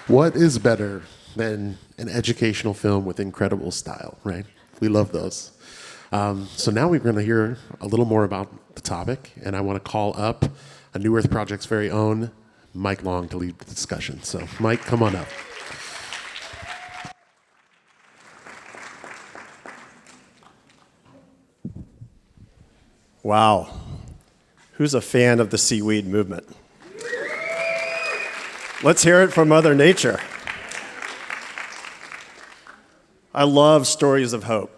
What is better than an educational film with incredible style, right? We love those. So now we're going to hear a little more about the topic, and I want to call up a New Earth Project's very own Mike Long to lead the discussion. So Mike, come on up. Wow. Who's a fan of the seaweed movement? Let's hear it from Mother Nature. I love stories of hope.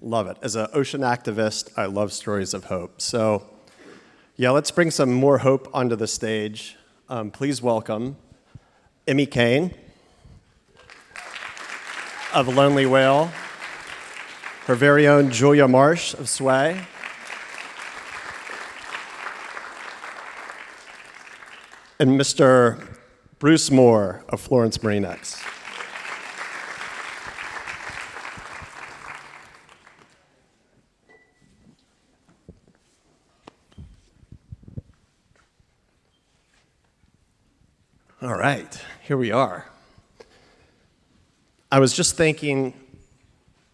Love it. As an ocean activist, I love stories of hope. So, yeah, let's bring some more hope onto the stage. Please welcome Emy Kane of Lonely Whale, her very own Julia Marsh of Sway, and Mr. Bruce Moore of Florence Marinex. All right, here we are. I was just thinking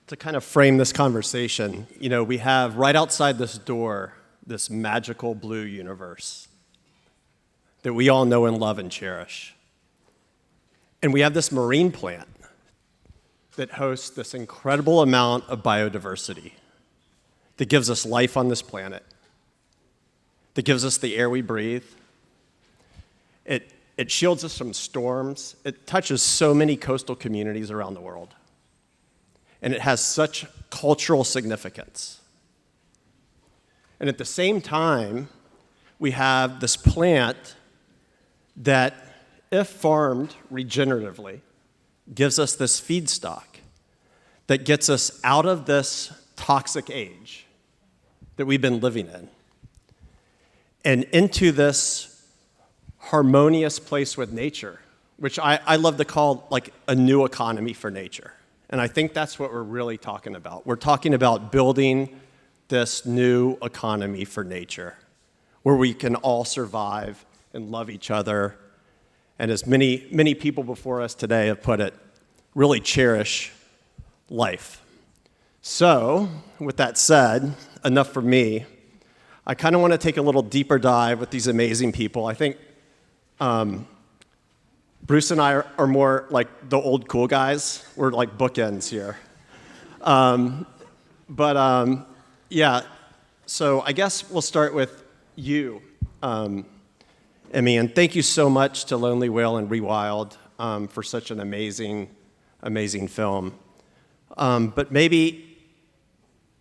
to kind of frame this conversation, you know, we have right outside this door this magical blue universe that we all know and love and cherish. And we have this marine plant that hosts this incredible amount of biodiversity that gives us life on this planet, that gives us the air we breathe. It shields us from storms. It touches so many coastal communities around the world. And it has such cultural significance. And at the same time, we have this plant that, if farmed regeneratively, gives us this feedstock that gets us out of this toxic age that we've been living in and into this harmonious place with nature, which I love to call like a new economy for nature. And I think that's what we're really talking about. We're talking about building this new economy for nature where we can all survive and love each other. And as many people before us today have put it, really cherish life. So, with that said, enough for me. I kind of want to take a little deeper dive with these amazing people. I think Bruce and I are more like the old cool guys. We're like bookends here. Yeah, so I guess we'll start with you, Emy, and thank you so much to Lonely Whale and Rewild for such an amazing, amazing film. But maybe,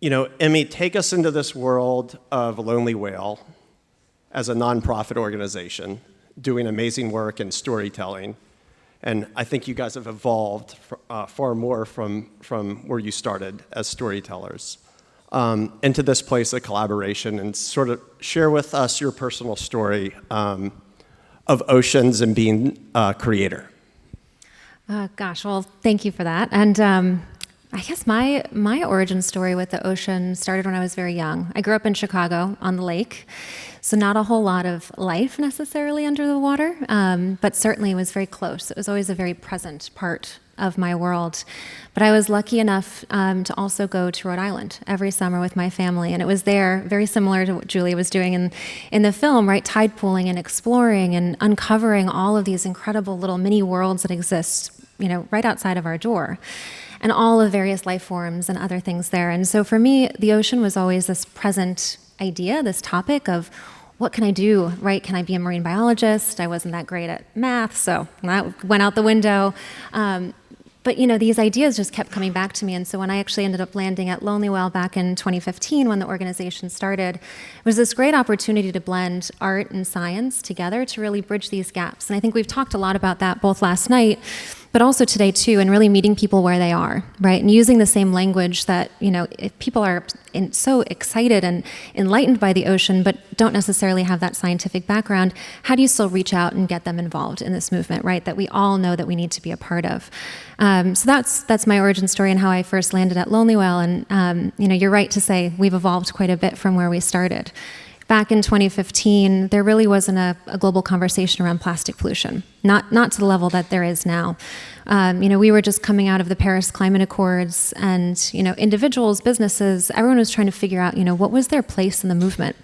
you know, Emy, take us into this world of Lonely Whale as a nonprofit organization doing amazing work in storytelling. And I think you guys have evolved far more from where you started as storytellers into this place of collaboration, and sort of share with us your personal story of oceans and being a creator. Gosh, well, thank you for that. And I guess my origin story with the ocean started when I was very young. I grew up in Chicago on the lake, so not a whole lot of life necessarily under the water, but certainly it was very close. It was always a very present part of my world. But I was lucky enough to also go to Rhode Island every summer with my family, and it was there, very similar to what Julia was doing in the film, right? Tide pooling and exploring and uncovering all of these incredible little mini worlds that exist, you know, right outside of our door, and all of various life forms and other things there. And so for me, the ocean was always this present idea, this topic of what can I do, right? Can I be a marine biologist? I wasn't that great at math, so that went out the window. But you know, these ideas just kept coming back to me. And so when I actually ended up landing at Lonely Whale back in 2015, when the organization started, it was this great opportunity to blend art and science together to really bridge these gaps. And I think we've talked a lot about that both last night, but also today too, and really meeting people where they are, right? And using the same language that, you know, if people are so excited and enlightened by the ocean, but don't necessarily have that scientific background, how do you still reach out and get them involved in this movement, right? That we all know that we need to be a part of. So that's my origin story and how I first landed at Lonely Whale. And you know, you're right to say we've evolved quite a bit from where we started. Back in 2015, there really wasn't a global conversation around plastic pollution. not to the level that there is now. We were just coming out of the Paris Climate Accords, and individuals, businesses, everyone was trying to figure out what was their place in the movement.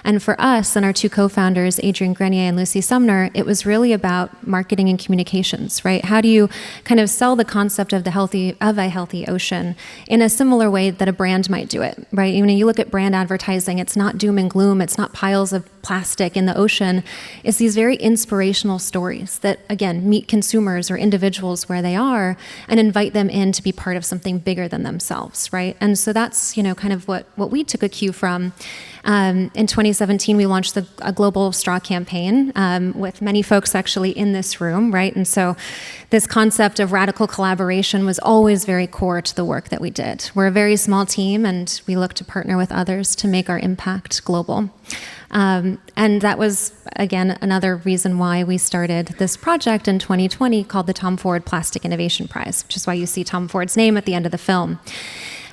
And for us and our two co-founders, Adrienne Grenier and Lucy Sumner, it was really about marketing and communications, right? How do you kind of sell the concept of a healthy ocean in a similar way that a brand might do it, right? You look at brand advertising, it's not doom and gloom, it's not piles of plastic in the ocean. It's these very inspirational stories that, again, meet consumers or individuals where they are and invite them in to be part of something bigger than themselves, right? And so that's, kind of what we took a cue from. In 2017, we launched a global straw campaign with many folks actually in this room, right? And so this concept of radical collaboration was always very core to the work that we did. We're a very small team, and we look to partner with others to make our impact global. And that was, again, another reason why we started this project in 2020 called the Tom Ford Plastic Innovation Prize, which is why you see Tom Ford's name at the end of the film.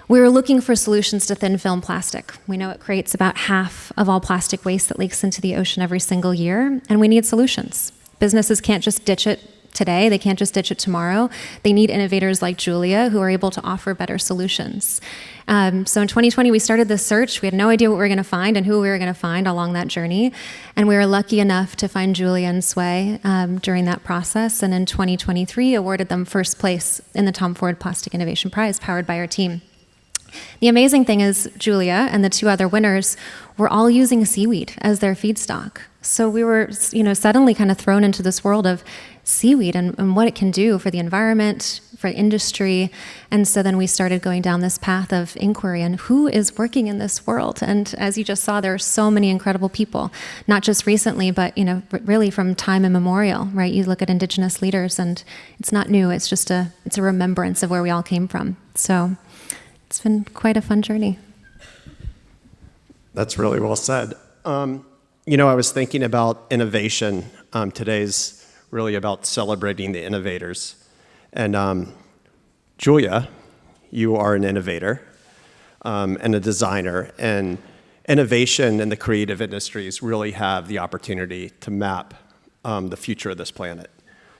We were looking for solutions to thin film plastic. We know it creates about half of all plastic waste that leaks into the ocean every single year, and we need solutions. Businesses can't just ditch it today, they can't just ditch it tomorrow. They need innovators like Julia who are able to offer better solutions. So in 2020, we started this search. We had no idea what we were going to find and who we were going to find along that journey. And we were lucky enough to find Julia and Sway during that process. And in 2023, awarded them first place in the Tom Ford Plastic Innovation Prize, powered by our team. The amazing thing is Julia and the two other winners were all using seaweed as their feedstock. So we were, suddenly kind of thrown into this world of seaweed and what it can do for the environment, for industry. And so then we started going down this path of inquiry and who is working in this world. And as you just saw, there are so many incredible people, not just recently, but really from time immemorial, right? You look at indigenous leaders and it's not new, it's just it's a remembrance of where we all came from. So it's been quite a fun journey. That's really well said. I was thinking about innovation. Today's really about celebrating the innovators. And Julia, you are an innovator and a designer. And innovation in the creative industries really have the opportunity to map the future of this planet.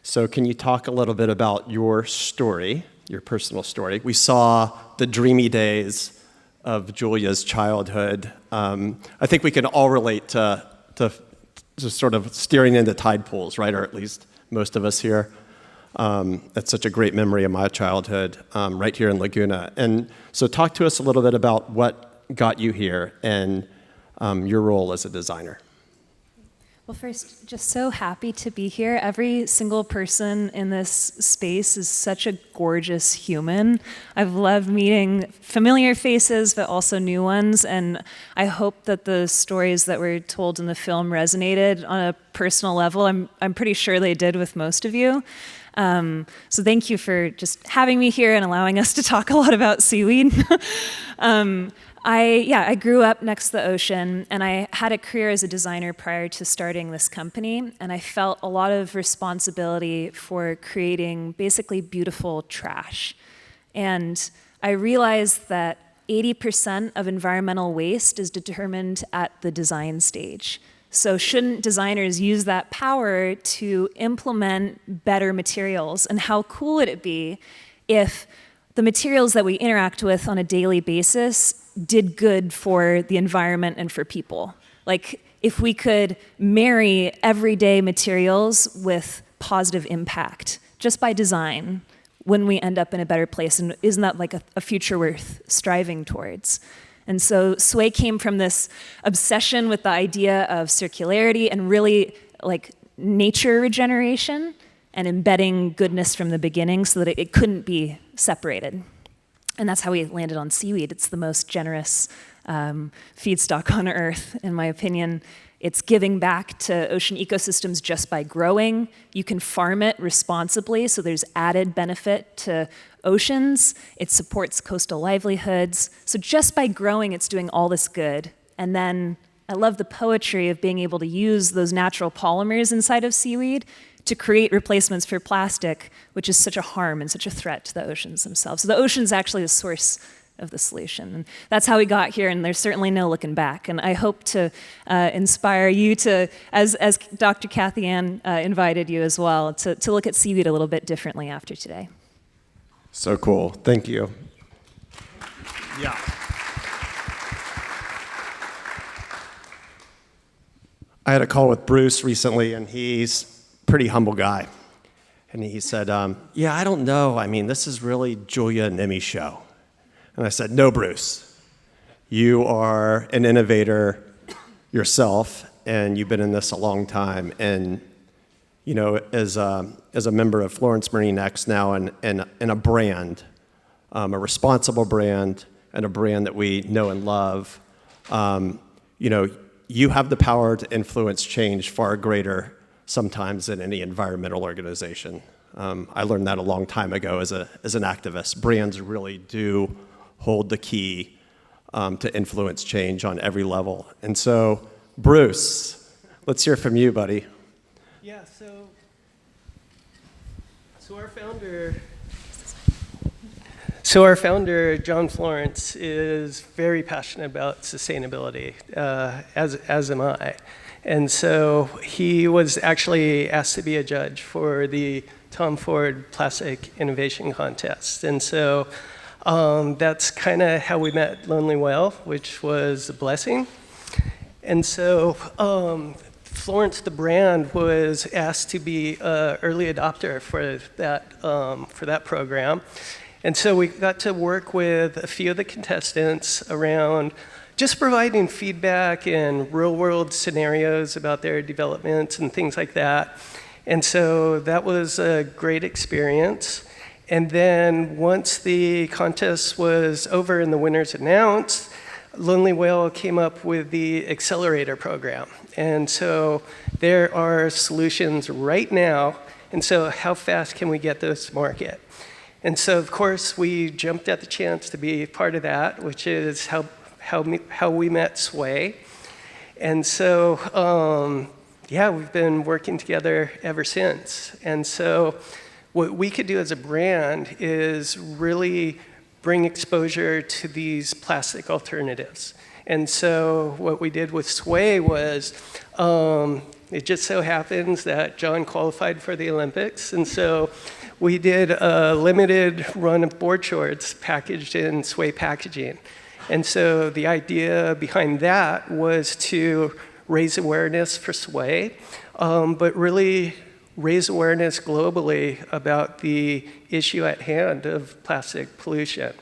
So can you talk a little bit about your story, your personal story? We saw the dreamy days of Julia's childhood. I think we can all relate to sort of steering into tide pools, right? Or at least most of us here. That's such a great memory of my childhood, right here in Laguna. And so talk to us a little bit about what got you here and your role as a designer. Well, first, just so happy to be here. Every single person in this space is such a gorgeous human. I've loved meeting familiar faces, but also new ones, and I hope that the stories that were told in the film resonated on a personal level. I'm pretty sure they did with most of you. So thank you for just having me here and allowing us to talk a lot about seaweed. I grew up next to the ocean, and I had a career as a designer prior to starting this company, and I felt a lot of responsibility for creating basically beautiful trash. And I realized that 80% of environmental waste is determined at the design stage. So shouldn't designers use that power to implement better materials? And how cool would it be if the materials that we interact with on a daily basis did good for the environment and for people? Like, if we could marry everyday materials with positive impact just by design, when we end up in a better place? And isn't that like a future worth striving towards? And so Sway came from this obsession with the idea of circularity and really like nature regeneration and embedding goodness from the beginning so that it couldn't be separated. And that's how we landed on seaweed. It's the most generous feedstock on Earth, in my opinion. It's giving back to ocean ecosystems just by growing. You can farm it responsibly, so there's added benefit to oceans. It supports coastal livelihoods. So just by growing, it's doing all this good. And then I love the poetry of being able to use those natural polymers inside of seaweed to create replacements for plastic, which is such a harm and such a threat to the oceans themselves. So the ocean's actually the source of the solution. And that's how we got here, and there's certainly no looking back. And I hope to inspire you to, as Dr. Kathy Ann invited you as well, to look at seaweed a little bit differently after today. So cool. Thank you. Yeah. I had a call with Bruce recently, and he's a pretty humble guy. And he said, yeah, I don't know. I mean, this is really Julia and Emy's show. And I said, no, Bruce. You are an innovator yourself, and you've been in this a long time. And, you know, as a member of Florence Marine X now and a brand, a responsible brand, and a brand that we know and love, you know, you have the power to influence change far greater sometimes than any environmental organization. I learned that a long time ago as an activist. Brands really do hold the key to influence change on every level. And so, Bruce, let's hear from you, buddy. Yeah, so our founder, John Florence, is very passionate about sustainability, as am I. And so he was actually asked to be a judge for the Tom Ford Plastic Innovation Contest. And so that's kind of how we met Lonely Whale, which was a blessing. And so Florence, the brand, was asked to be an early adopter for that program. And so we got to work with a few of the contestants around just providing feedback and real-world scenarios about their developments and things like that. And so that was a great experience. And then once the contest was over and the winners announced, Lonely Whale came up with the accelerator program. And so there are solutions right now. And so how fast can we get those to market? And so, of course, we jumped at the chance to be part of that, which is how we met Sway. And so, yeah, we've been working together ever since. And so what we could do as a brand is really bring exposure to these plastic alternatives. And so what we did with Sway was, it just so happens that John qualified for the Olympics. And so we did a limited run of board shorts packaged in Sway packaging. And so the idea behind that was to raise awareness for Sway, but really raise awareness globally about the issue at hand of plastic pollution.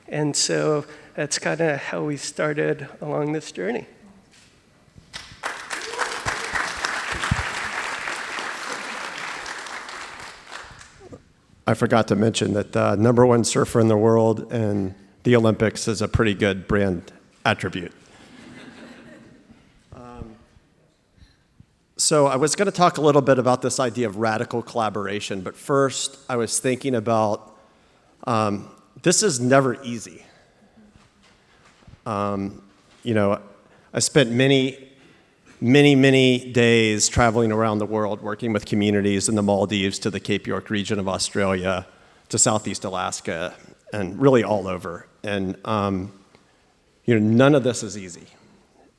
And so that's kind of how we started along this journey. I forgot to mention that the #1 surfer in the world and the Olympics is a pretty good brand attribute. So I was going to talk a little bit about this idea of radical collaboration, but first I was thinking about this is never easy. You know, I spent many days traveling around the world working with communities in the Maldives to the Cape York region of Australia to Southeast Alaska and really all over. And you know, none of this is easy.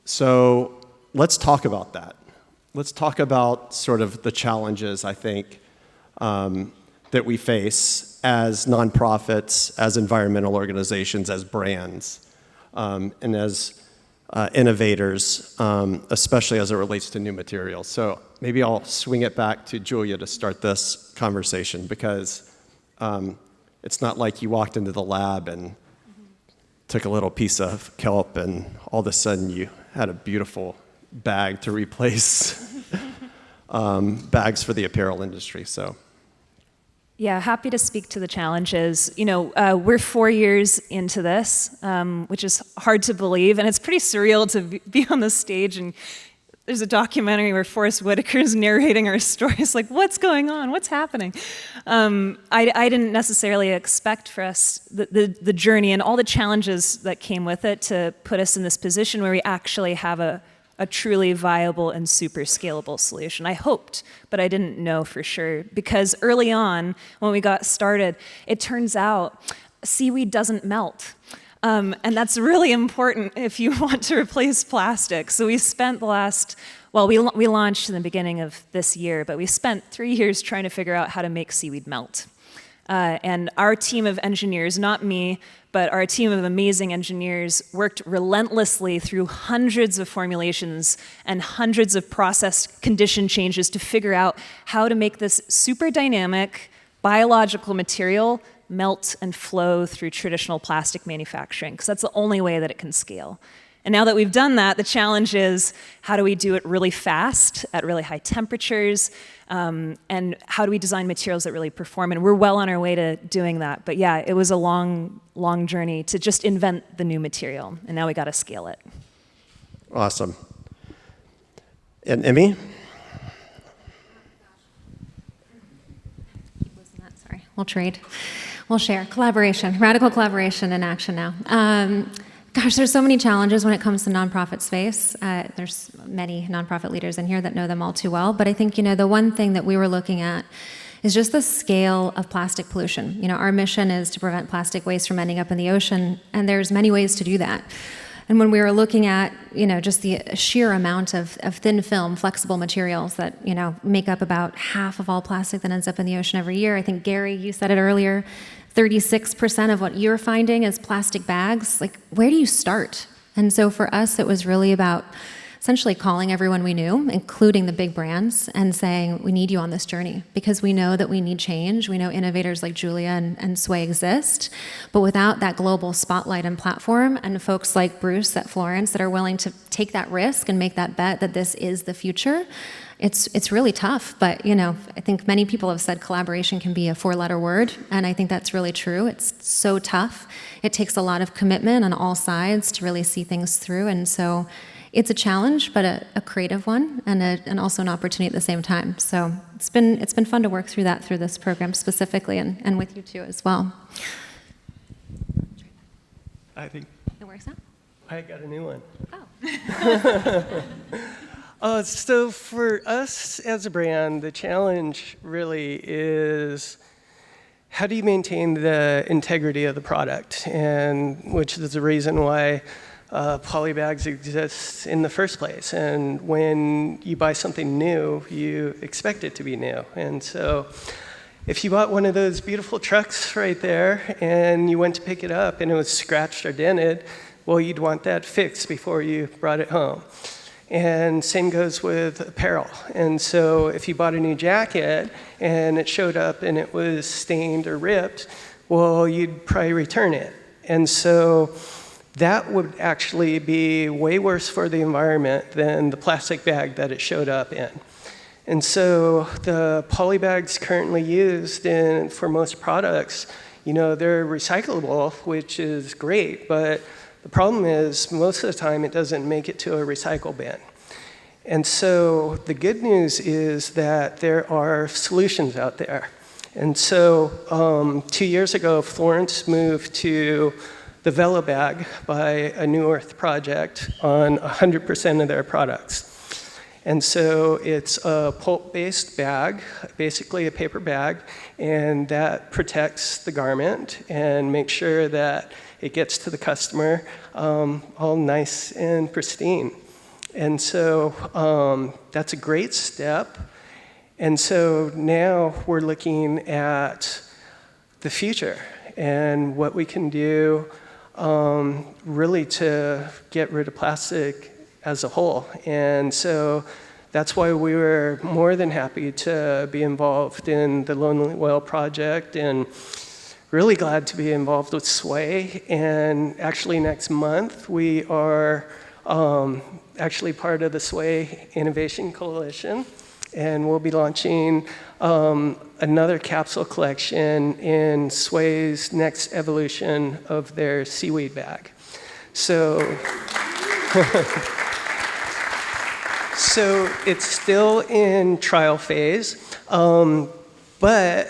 So let's talk about that. Let's talk about sort of the challenges, I think, that we face as nonprofits, as environmental organizations, as brands, and as innovators, especially as it relates to new materials. So maybe I'll swing it back to Julia to start this conversation, because it's not like you walked into the lab and took a little piece of kelp and all of a sudden you had a beautiful bag to replace bags for the apparel industry. So. Yeah, happy to speak to the challenges. You know, we're 4 years into this, which is hard to believe, and it's pretty surreal to be on the stage and there's a documentary where Forest Whitaker is narrating our stories. Like, what's going on? What's happening? I didn't necessarily expect for us the journey and all the challenges that came with it to put us in this position where we actually have a truly viable and super scalable solution. I hoped, but I didn't know for sure, because early on when we got started, it turns out seaweed doesn't melt. And that's really important if you want to replace plastic. So we spent the last, well, we launched in the beginning of this year, but we spent 3 years trying to figure out how to make seaweed melt. And our team of engineers, not me, but our team of amazing engineers worked relentlessly through hundreds of formulations and hundreds of process condition changes to figure out how to make this super dynamic biological material melt and flow through traditional plastic manufacturing, because that's the only way that it can scale. And now that we've done that, the challenge is how do we do it really fast at really high temperatures, and how do we design materials that really perform? And we're well on our way to doing that. But yeah, it was a long, long journey to just invent the new material, and now we got to scale it. Awesome. And Emy? Sorry, we'll trade. We'll share. Collaboration, radical collaboration in action now. Gosh, there's so many challenges when it comes to nonprofit space. There's many nonprofit leaders in here that know them all too well. But I think, the one thing that we were looking at is just the scale of plastic pollution. Our mission is to prevent plastic waste from ending up in the ocean, and there's many ways to do that. And when we were looking at, just the sheer amount of thin film, flexible materials that, make up about half of all plastic that ends up in the ocean every year. I think, Gary, you said it earlier, 36% of what you're finding is plastic bags. Like, where do you start? And so for us, it was really about essentially calling everyone we knew, including the big brands, and saying, we need you on this journey because we know that we need change. We know innovators like Julia and Sway exist, but without that global spotlight and platform and folks like Bruce at Florence that are willing to take that risk and make that bet that this is the future, it's really tough. But, I think many people have said collaboration can be a 4-letter word, and I think that's really true. It's so tough. It takes a lot of commitment on all sides to really see things through, and so it's a challenge, but a creative one, and also an opportunity at the same time. So it's been fun to work through that through this program specifically, and with you too as well. I think It works out? I got a new one. Oh. So for us as a brand, the challenge really is how do you maintain the integrity of the product, and which is the reason why polybags exist in the first place. And when you buy something new, you expect it to be new. And so if you bought one of those beautiful trucks right there and you went to pick it up and it was scratched or dented, well, you'd want that fixed before you brought it home. And same goes with apparel. And so if you bought a new jacket and it showed up and it was stained or ripped, well, you'd probably return it. And so that would actually be way worse for the environment than the plastic bag that it showed up in. And so the polybags currently used for most products, they're recyclable, which is great, but the problem is most of the time it doesn't make it to a recycle bin. And so the good news is that there are solutions out there. And so 2 years ago, Florence moved to the Velo bag by a New Earth project on 100% of their products. And so it's a pulp-based bag, basically a paper bag, and that protects the garment and makes sure that it gets to the customer all nice and pristine. And so that's a great step. And so now we're looking at the future and what we can do really to get rid of plastic as a whole. And so that's why we were more than happy to be involved in the Lonely Whale project, and really glad to be involved with Sway. And actually next month we are actually part of the Sway Innovation Coalition, and we'll be launching another capsule collection in Sway's next evolution of their seaweed bag. So so it's still in trial phase, but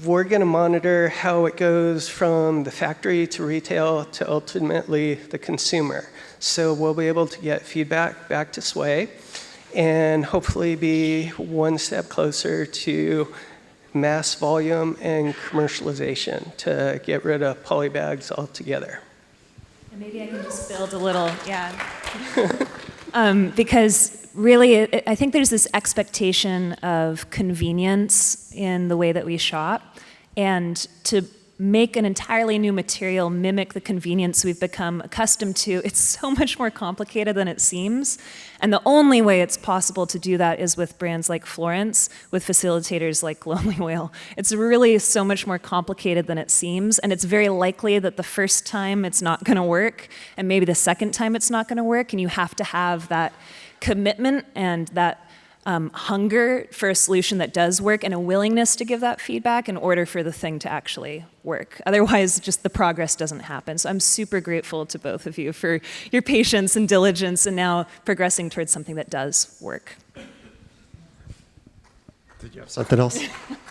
we're going to monitor how it goes from the factory to retail to ultimately the consumer. So we'll be able to get feedback back to Sway and hopefully be one step closer to mass volume and commercialization to get rid of polybags altogether. And maybe I can just build a little, yeah. Because really, I think there's this expectation of convenience in the way that we shop, and to make an entirely new material mimic the convenience we've become accustomed to, it's so much more complicated than it seems. And the only way it's possible to do that is with brands like FLORENCE, with facilitators like Lonely Whale. It's really so much more complicated than it seems, and it's very likely that the first time it's not going to work, and maybe the second time it's not going to work, and you have to have that commitment and that hunger for a solution that does work and a willingness to give that feedback in order for the thing to actually work. Otherwise, just the progress doesn't happen. So I'm super grateful to both of you for your patience and diligence and now progressing towards something that does work. Did you have something else?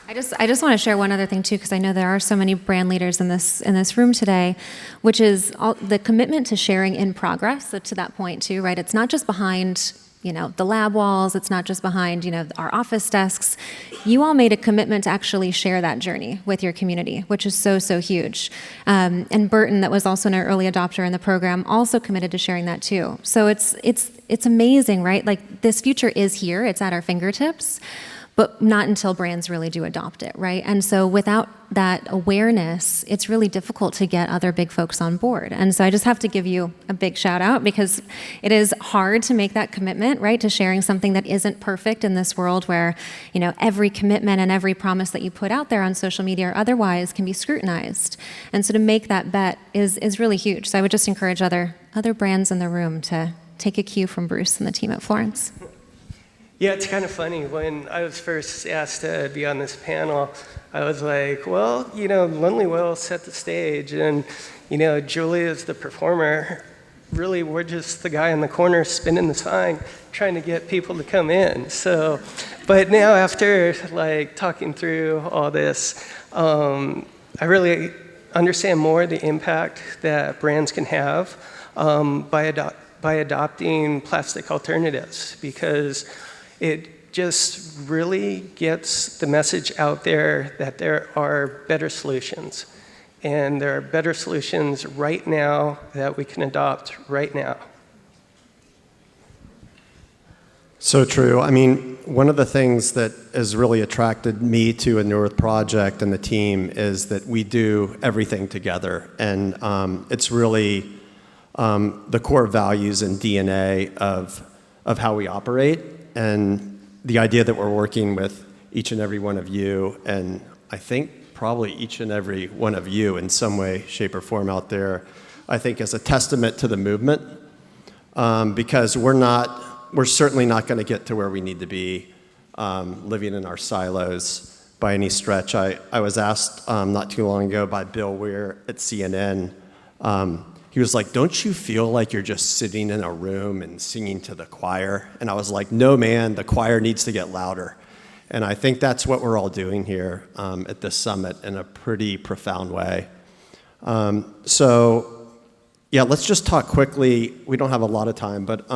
I just want to share one other thing too, because I know there are so many brand leaders in this room today, which is the commitment to sharing in progress. So to that point too, right? It's not just behind the lab walls. It's not just behind, our office desks. You all made a commitment to actually share that journey with your community, which is so, so huge. And Burton, that was also an early adopter in the program, also committed to sharing that too. So it's amazing, right? Like, this future is here. It's at our fingertips, but not until brands really do adopt it, right? And so without that awareness, it's really difficult to get other big folks on board. And so I just have to give you a big shout out, because it is hard to make that commitment, right, to sharing something that isn't perfect in this world where, every commitment and every promise that you put out there on social media or otherwise can be scrutinized. And so to make that bet is really huge. So I would just encourage other brands in the room to take a cue from Bruce and the team at FLORENCE. Yeah, it's kind of funny. When I was first asked to be on this panel, I was like, well, Lonely Whale set the stage, and, Julia's the performer. Really, we're just the guy in the corner spinning the sign, trying to get people to come in. So, but now after, talking through all this, I really understand more the impact that brands can have by adopting plastic alternatives, because it just really gets the message out there that there are better solutions. And there are better solutions right now that we can adopt right now. So true. I mean, one of the things that has really attracted me to a North project and the team is that we do everything together. And it's really the core values and DNA of how we operate. And the idea that we're working with each and every one of you, and I think probably each and every one of you in some way, shape, or form out there, I think is a testament to the movement, because we're certainly not going to get to where we need to be living in our silos by any stretch. I was asked not too long ago by Bill Weir at CNN. He was like, don't you feel like you're just sitting in a room and singing to the choir? And I was like, no, man, the choir needs to get louder. And I think that's what we're all doing here at this summit in a pretty profound way. So, yeah, let's just talk quickly. We don't have a lot of time, but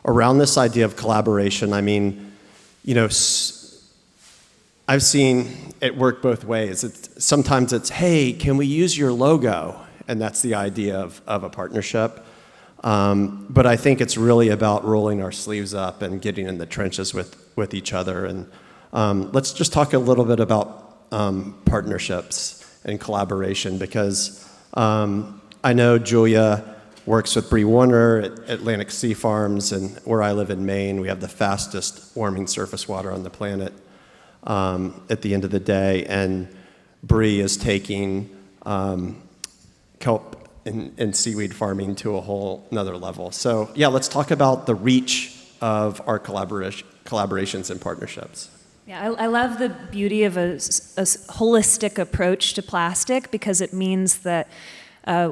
around this idea of collaboration, I mean, I've seen it work both ways. Sometimes it's, hey, can we use your logo? And that's the idea of a partnership. But I think it's really about rolling our sleeves up and getting in the trenches with each other. And let's just talk a little bit about partnerships and collaboration, because I know Julia works with Bree Warner at Atlantic Sea Farms, and where I live in Maine, we have the fastest warming surface water on the planet at the end of the day. And Bree is taking kelp and seaweed farming to a whole nother level. So yeah, let's talk about the reach of our collaborations and partnerships. Yeah, I love the beauty of a holistic approach to plastic, because it means that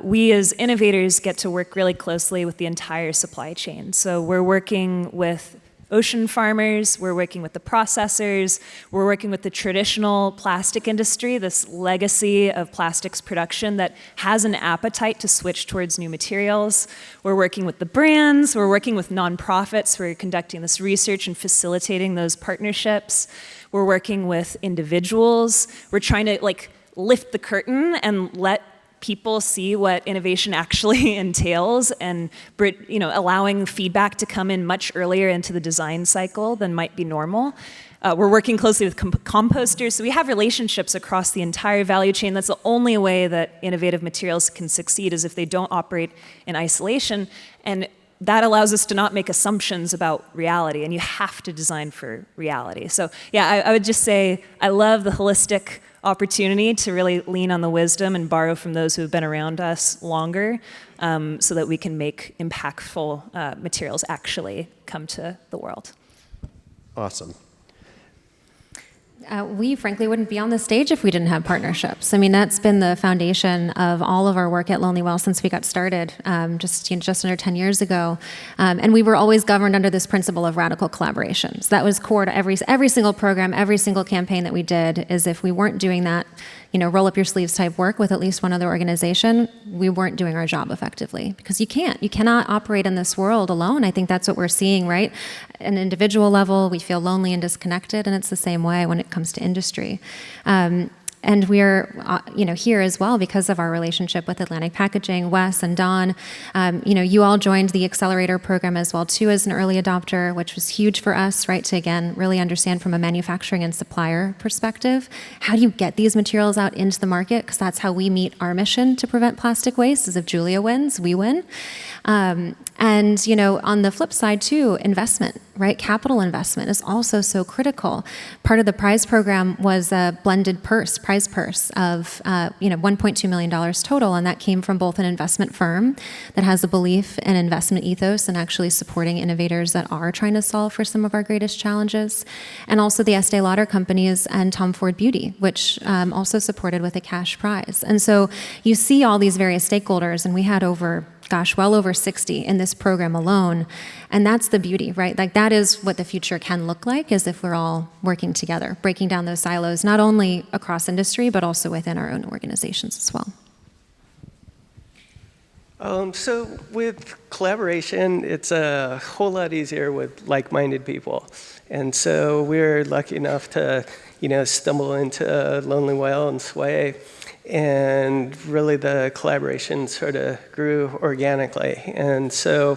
we as innovators get to work really closely with the entire supply chain. So we're working with ocean farmers, we're working with the processors, we're working with the traditional plastic industry, this legacy of plastics production that has an appetite to switch towards new materials. We're working with the brands, we're working with nonprofits, we're conducting this research and facilitating those partnerships. We're working with individuals. We're trying to lift the curtain and let people see what innovation actually entails, and allowing feedback to come in much earlier into the design cycle than might be normal. We're working closely with composters, so we have relationships across the entire value chain. That's the only way that innovative materials can succeed, is if they don't operate in isolation, and that allows us to not make assumptions about reality, and you have to design for reality. So yeah, I would just say I love the holistic opportunity to really lean on the wisdom and borrow from those who have been around us longer, so that we can make impactful materials actually come to the world. Awesome. We frankly wouldn't be on the stage if we didn't have partnerships. I mean, that's been the foundation of all of our work at Lonely Well since we got started just under 10 years ago. And we were always governed under this principle of radical collaborations. That was core to every single program, every single campaign that we did. Is if we weren't doing that, roll up your sleeves type work with at least one other organization, we weren't doing our job effectively, because you cannot operate in this world alone. I think that's what we're seeing, right? At an individual level, we feel lonely and disconnected, and it's the same way when it comes to industry. And we're, here as well because of our relationship with Atlantic Packaging, Wes and Don. You all joined the accelerator program as well too as an early adopter, which was huge for us, right? To again really understand from a manufacturing and supplier perspective, how do you get these materials out into the market? Because that's how we meet our mission to prevent plastic waste. Is if Julia wins, we win. And on the flip side too, investment, right? Capital investment is also so critical. Part of the prize program was a blended prize purse of $1.2 million total, and that came from both an investment firm that has a belief in investment ethos and actually supporting innovators that are trying to solve for some of our greatest challenges, and also the Estee Lauder companies and Tom Ford Beauty, which also supported with a cash prize. And so you see all these various stakeholders, and we had well over 60 in this program alone. And that's the beauty, right? That is what the future can look like, is if we're all working together, breaking down those silos, not only across industry, but also within our own organizations as well. So with collaboration, it's a whole lot easier with like-minded people. And so we're lucky enough to, stumble into Lonely Well and Sway. And really the collaboration sort of grew organically. And so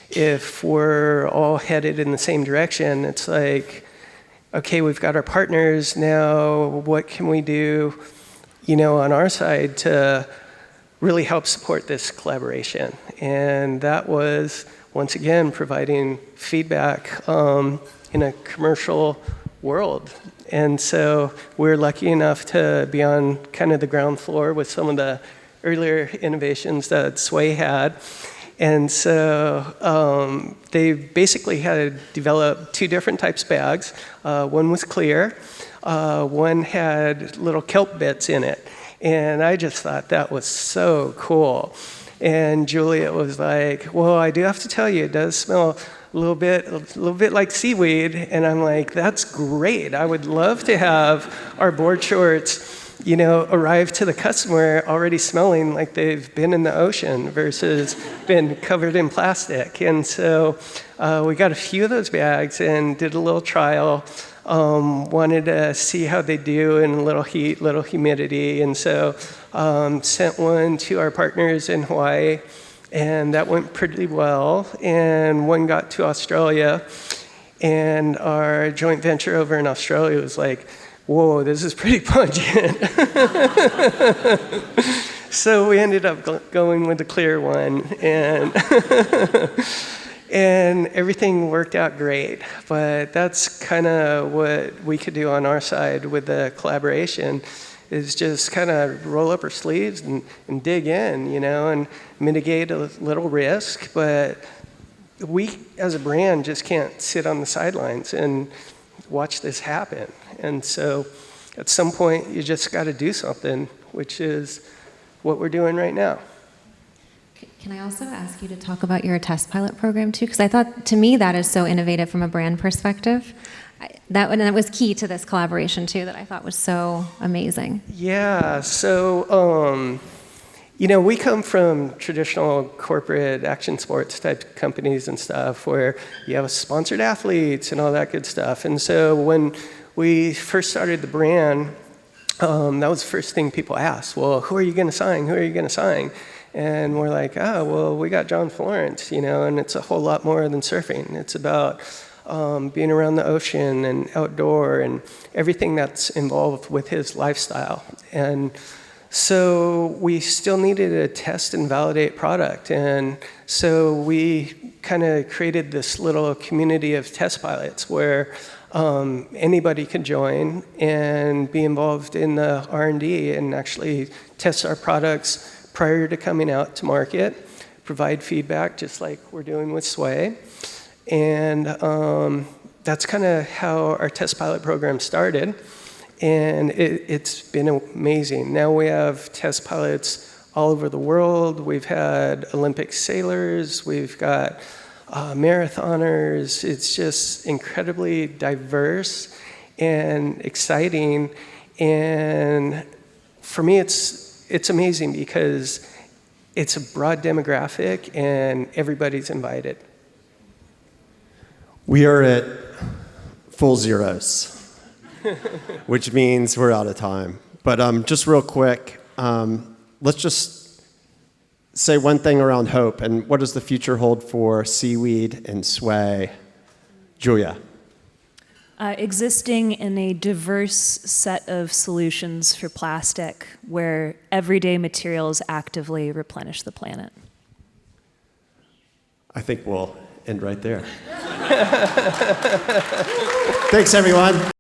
if we're all headed in the same direction, it's like, okay, we've got our partners now, what can we do, on our side to really help support this collaboration? And that was, once again, providing feedback in a commercial world. And so we're lucky enough to be on kind of the ground floor with some of the earlier innovations that Sway had. And so they basically had to develop two different types of bags. One was clear, one had little kelp bits in it. And I just thought that was so cool. And Juliet was like, well, I do have to tell you, it does smell a little bit like seaweed. And I'm like, that's great. I would love to have our board shorts, arrive to the customer already smelling like they've been in the ocean versus been covered in plastic. And so we got a few of those bags and did a little trial. Wanted to see how they do in a little heat, little humidity. And so sent one to our partners in Hawaii. And that went pretty well. And one got to Australia. And our joint venture over in Australia was like, whoa, this is pretty pungent. So we ended up going with the clear one. And, and everything worked out great. But that's kind of what we could do on our side with the collaboration, is just kind of roll up our sleeves and dig in, and mitigate a little risk. But we, as a brand, just can't sit on the sidelines and watch this happen. And so at some point, you just got to do something, which is what we're doing right now. Can I also ask you to talk about your test pilot program too? Because I thought, to me, that is so innovative from a brand perspective. That was key to this collaboration too, that I thought was so amazing. Yeah, so, we come from traditional corporate action sports type companies and stuff where you have sponsored athletes and all that good stuff. And so when we first started the brand, that was the first thing people asked. Well, who are you going to sign? Who are you going to sign? And we're like, well, we got John Florence, and it's a whole lot more than surfing. It's about being around the ocean and outdoor and everything that's involved with his lifestyle. And so we still needed to test and validate product. And so we kind of created this little community of test pilots where anybody could join and be involved in the R&D and actually test our products prior to coming out to market, provide feedback just like we're doing with Sway. And that's kind of how our test pilot program started. And it's been amazing. Now we have test pilots all over the world. We've had Olympic sailors. We've got marathoners. It's just incredibly diverse and exciting. And for me, it's amazing because it's a broad demographic and everybody's invited. We are at full zeros, which means we're out of time. But just real quick, let's just say one thing around hope. And what does the future hold for Seaweed and Sway? Julia. Existing in a diverse set of solutions for plastic where everyday materials actively replenish the planet. I think we'll end right there. Thanks, everyone.